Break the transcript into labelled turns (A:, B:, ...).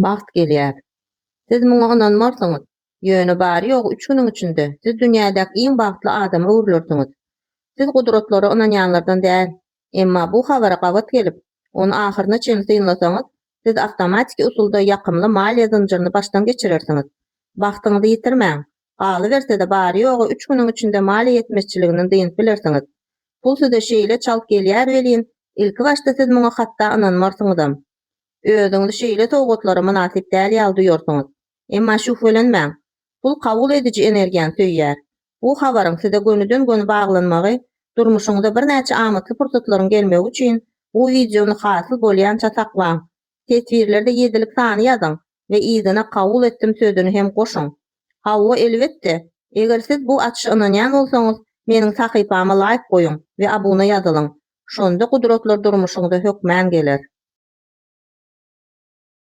A: Baxt gelýär. Siz muňa inanmarsyňyz, ýöne bary ýok 3 güniň içinde siz dünýädäki iň bagtly adama öwürlersiňiz. Siz gudratlara inanýanlardan däl, emma bu habara gabat gelip, onu ahyryna çenli synlasaňyz, siz awtomatik usulda ýakymly maliýe zynjyryny başdan geçirersiňiz. Bagtyňyzy ýitirmäň. Galy berse-de bary ýogy 3 güniň içinde maliýe etmezçiligini diýip bilersiňiz. Bu size şeýle çalyp gelýär welin, ilki başda siz muňa hatda inanmarsyňyzam. Özüňizi şeýle towgatlara münasip däl ýaly duýarsyňyz. Emma şüphelenmäň. Bu kabul edici energiýany söýýär. Bu habaryň size gönüden göni baglanmagy, durmuşyňyzda bir näçe amaty pursatlaryň gelmegi üçin bu wideony hasyl bolýança saklaň. Tesbirlerde ýedilik sany ýazyň we ýzyna kabul etdim sözüni hem goşuň. Hawa elbetde, eger siz bu açyşy inanýan bolsaňyz, meniň sahypama laýyk goýuň we abuna ýazylyň. Şonda gudratlar durmuşyňyza hökmän geler.